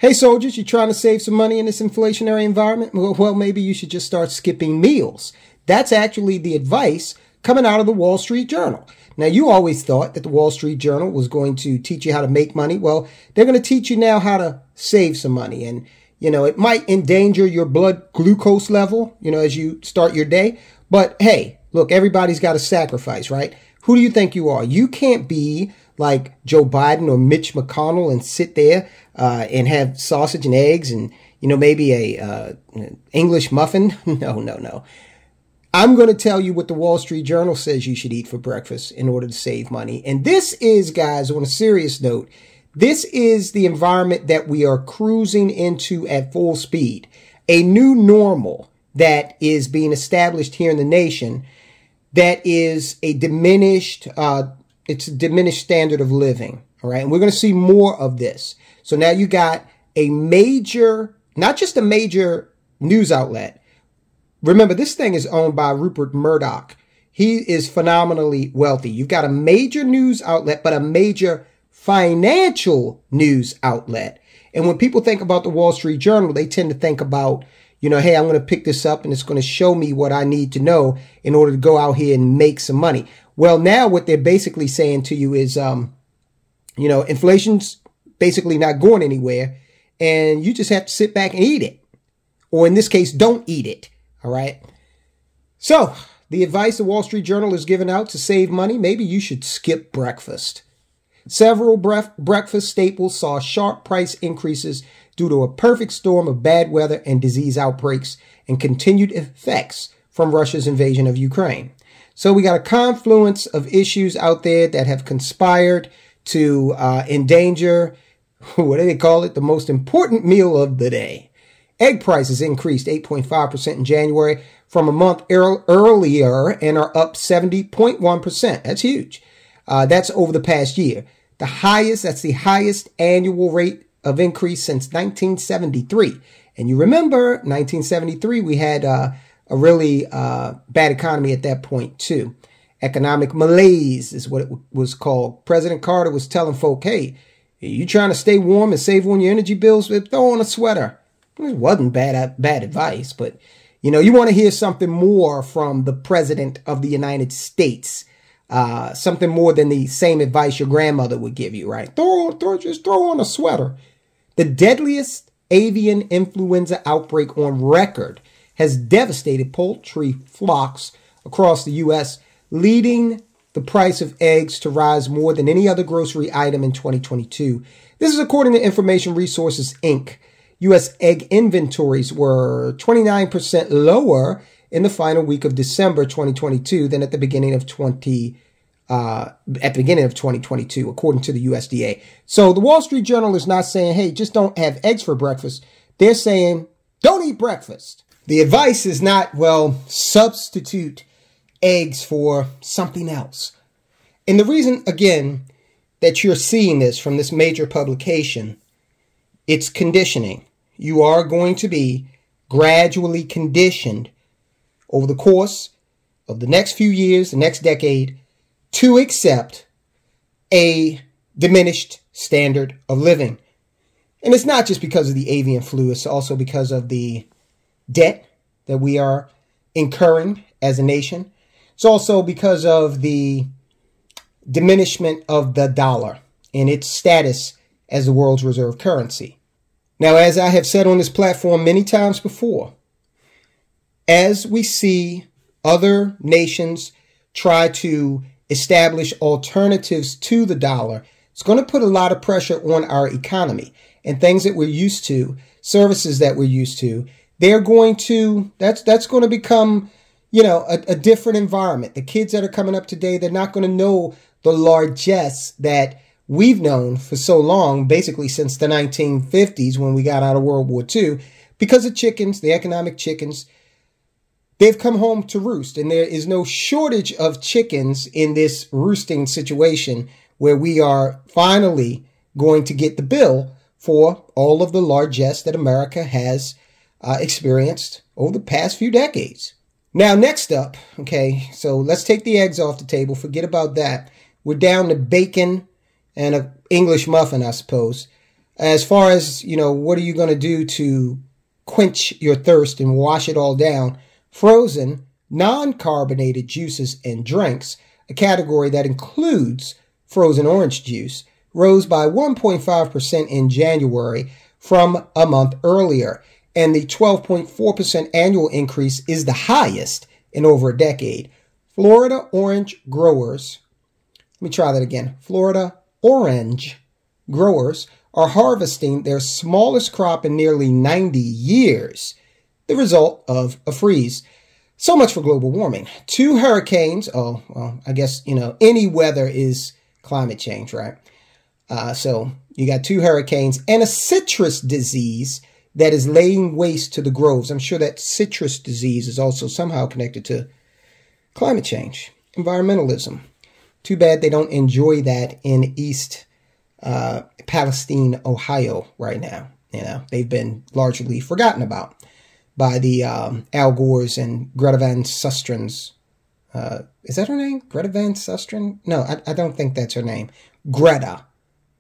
Hey soldiers, you trying to save some money in this inflationary environment? Well, maybe you should just start skipping meals. That's actually the advice coming out of the Wall Street Journal. Now, you always thought that the Wall Street Journal was going to teach you how to make money. Well, they're going to teach you now how to save some money. And, it might endanger your blood glucose level, as you start your day. But hey, look, everybody's got a sacrifice, right? Who do you think you are? You can't be like Joe Biden or Mitch McConnell and sit there and have sausage and eggs and, maybe a English muffin. No. I'm going to tell you what the Wall Street Journal says you should eat for breakfast in order to save money. And this is, guys, on a serious note, this is the environment that we are cruising into at full speed. A new normal that is being established here in the nation that is a diminished, it's a diminished standard of living. All right. And we're going to see more of this. So now you got a major, not just a major news outlet. Remember, this thing is owned by Rupert Murdoch. He is phenomenally wealthy. You've got a major news outlet, but a major financial news outlet. And when people think about the Wall Street Journal, they tend to think about, hey, I'm going to pick this up and it's going to show me what I need to know in order to go out here and make some money. Well, now what they're basically saying to you is, inflation's basically not going anywhere and you just have to sit back and eat it. Or in this case, don't eat it. All right. So the advice the Wall Street Journal is giving out to save money, maybe you should skip breakfast. Several breakfast staples saw sharp price increases due to a perfect storm of bad weather and disease outbreaks and continued effects from Russia's invasion of Ukraine. So we got a confluence of issues out there that have conspired to endanger, what do they call it, the most important meal of the day. Egg prices increased 8.5% in January from a month earlier and are up 70.1%. That's huge. That's over the past year. That's the highest annual rate of increase since 1973. And you remember 1973, we had a really bad economy at that point too. Economic malaise is what it was called. President Carter was telling folk, hey, you trying to stay warm and save on your energy bills? Throw on a sweater. It wasn't bad advice, but, you want to hear something more from the President of the United States. Something more than the same advice your grandmother would give you, right? Just throw on a sweater. The deadliest avian influenza outbreak on record has devastated poultry flocks across the U.S., leading the price of eggs to rise more than any other grocery item in 2022. This is according to Information Resources, Inc. U.S. egg inventories were 29% lower in the final week of December 2022 than at the beginning of 2022, according to the USDA. So the Wall Street Journal is not saying, hey, just don't have eggs for breakfast. They're saying, don't eat breakfast. The advice is not, well, substitute eggs for something else. And the reason, again, that you're seeing this from this major publication, it's conditioning. You are going to be gradually conditioned over the course of the next few years, the next decade, to accept a diminished standard of living. And it's not just because of the avian flu, it's also because of the debt that we are incurring as a nation. It's also because of the diminishment of the dollar and its status as the world's reserve currency. Now, as I have said on this platform many times before, as we see other nations try to establish alternatives to the dollar, it's going to put a lot of pressure on our economy and things that we're used to, services that we're used to. They're going to, that's going to become, a different environment. The kids that are coming up today, they're not going to know the largesse that we've known for so long, basically since the 1950s when we got out of World War II, because of chickens, the economic chickens. They've come home to roost, and there is no shortage of chickens in this roosting situation where we are finally going to get the bill for all of the largesse that America has experienced over the past few decades. Now, next up, okay, so let's take the eggs off the table. Forget about that. We're down to bacon and an English muffin, I suppose. As far as, what are you going to do to quench your thirst and wash it all down? Frozen, non-carbonated juices and drinks, a category that includes frozen orange juice, rose by 1.5% in January from a month earlier. And the 12.4% annual increase is the highest in over a decade. Florida orange growers, let me try that again. Florida orange growers are harvesting their smallest crop in nearly 90 years, the result of a freeze. So much for global warming. 2 hurricanes. Oh, well, I guess, any weather is climate change, right? So you got 2 hurricanes and a citrus disease that is laying waste to the groves. I'm sure that citrus disease is also somehow connected to climate change, environmentalism. Too bad they don't enjoy that in East Palestine, Ohio right now. They've been largely forgotten about by the Al Gores and Greta Van Sustrans. Is that her name? Greta Van Susteren? No, I don't think that's her name. Greta.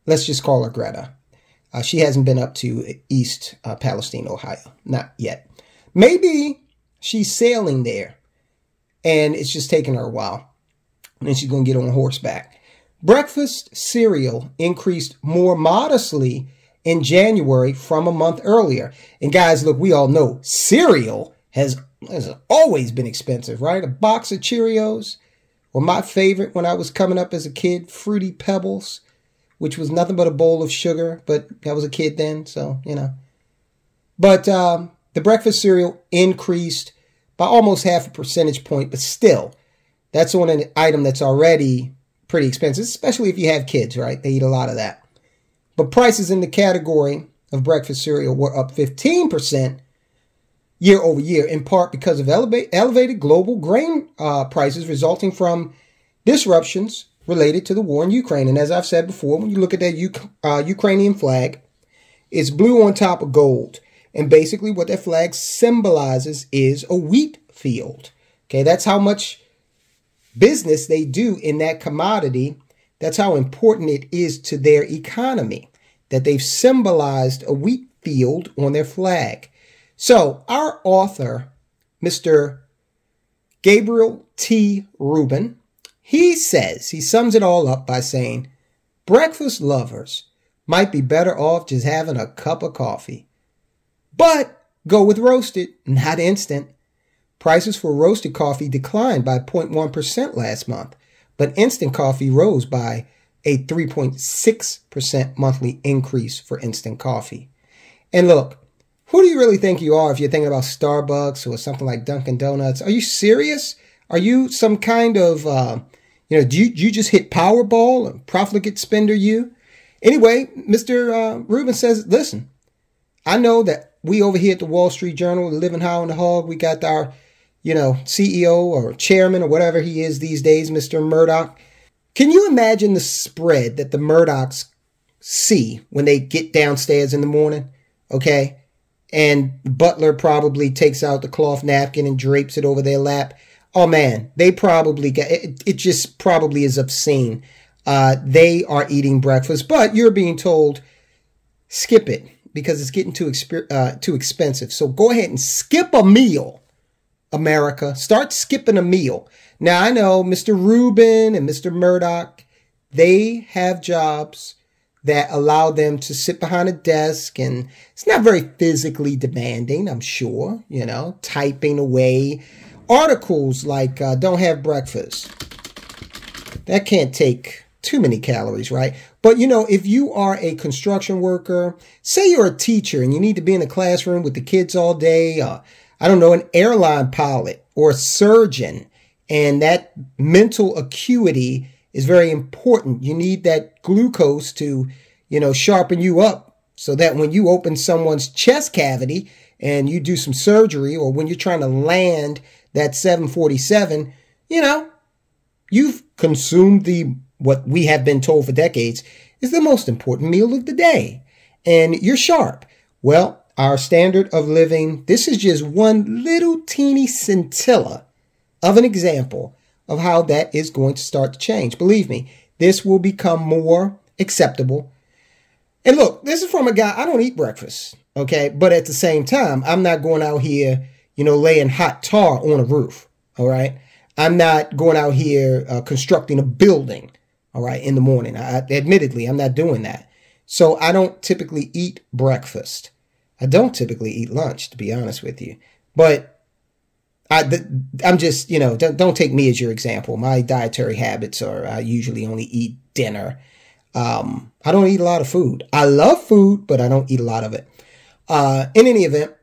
Let's just call her Greta. She hasn't been up to East Palestine, Ohio. Not yet. Maybe she's sailing there and it's just taking her a while. And then she's going to get on horseback. Breakfast cereal increased more modestly in January from a month earlier. And guys, look, we all know cereal has always been expensive, right? A box of Cheerios, or my favorite when I was coming up as a kid, Fruity Pebbles, which was nothing but a bowl of sugar, but I was a kid then, so, But the breakfast cereal increased by almost half a percentage point, but still, that's on an item that's already pretty expensive, especially if you have kids, right? They eat a lot of that. But prices in the category of breakfast cereal were up 15% year over year, in part because of elevated global grain prices resulting from disruptions related to the war in Ukraine. And as I've said before, when you look at that Ukrainian flag, it's blue on top of gold. And basically what that flag symbolizes is a wheat field. Okay, that's how much business they do in that commodity. That's how important it is to their economy, that they've symbolized a wheat field on their flag. So our author, Mr. Gabriel T. Rubin, he sums it all up by saying, breakfast lovers might be better off just having a cup of coffee. But go with roasted, not instant. Prices for roasted coffee declined by 0.1% last month, but instant coffee rose by a 3.6% monthly increase for instant coffee. And look, who do you really think you are if you're thinking about Starbucks or something like Dunkin' Donuts? Are you serious? Are you some kind of, do you just hit Powerball and profligate spender you? Anyway, Mr. Rubin says, listen, I know that we over here at the Wall Street Journal, living high on the hog, we got our, CEO or chairman or whatever he is these days, Mr. Murdoch. Can you imagine the spread that the Murdochs see when they get downstairs in the morning? Okay. And Butler probably takes out the cloth napkin and drapes it over their lap. Oh man, they probably get it just probably is obscene. They are eating breakfast, but you're being told, skip it because it's getting too expensive. So go ahead and skip a meal, America. Start skipping a meal. Now, I know Mr. Rubin and Mr. Murdoch, they have jobs that allow them to sit behind a desk, and it's not very physically demanding, I'm sure, typing away articles like don't have breakfast. That can't take too many calories, right? But, if you are a construction worker, say you're a teacher and you need to be in the classroom with the kids all day, I don't know, an airline pilot or a surgeon, and that mental acuity is very important. You need that glucose to, sharpen you up so that when you open someone's chest cavity and you do some surgery, or when you're trying to land that 747, you've consumed what we have been told for decades is the most important meal of the day, and you're sharp. Well, our standard of living, this is just one little teeny scintilla of an example of how that is going to start to change. Believe me, this will become more acceptable. And look, this is from a guy, I don't eat breakfast, okay? But at the same time, I'm not going out here, laying hot tar on a roof, all right? I'm not going out here constructing a building, all right, in the morning. Admittedly, I'm not doing that. So I don't typically eat breakfast. I don't typically eat lunch, to be honest with you. But I'm just, don't take me as your example. My dietary habits are I usually only eat dinner. I don't eat a lot of food. I love food, but I don't eat a lot of it. In any event,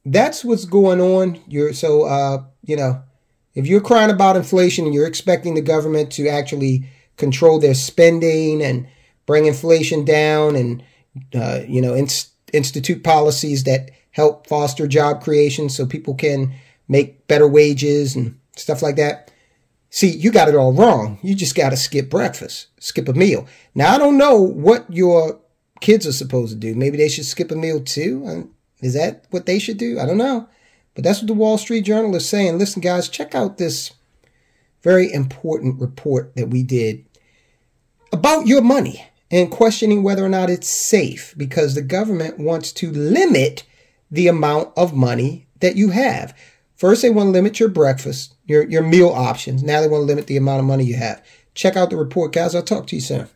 that's what's going on. If you're crying about inflation and you're expecting the government to actually control their spending and bring inflation down and, institute policies that help foster job creation so people can make better wages and stuff like that. See, you got it all wrong. You just got to skip breakfast, skip a meal. Now, I don't know what your kids are supposed to do. Maybe they should skip a meal too. Is that what they should do? I don't know. But that's what the Wall Street Journal is saying. Listen, guys, check out this very important report that we did about your money and questioning whether or not it's safe, because the government wants to limit the amount of money that you have. First, they want to limit your breakfast, your meal options. Now they want to limit the amount of money you have. Check out the report, guys. I'll talk to you soon.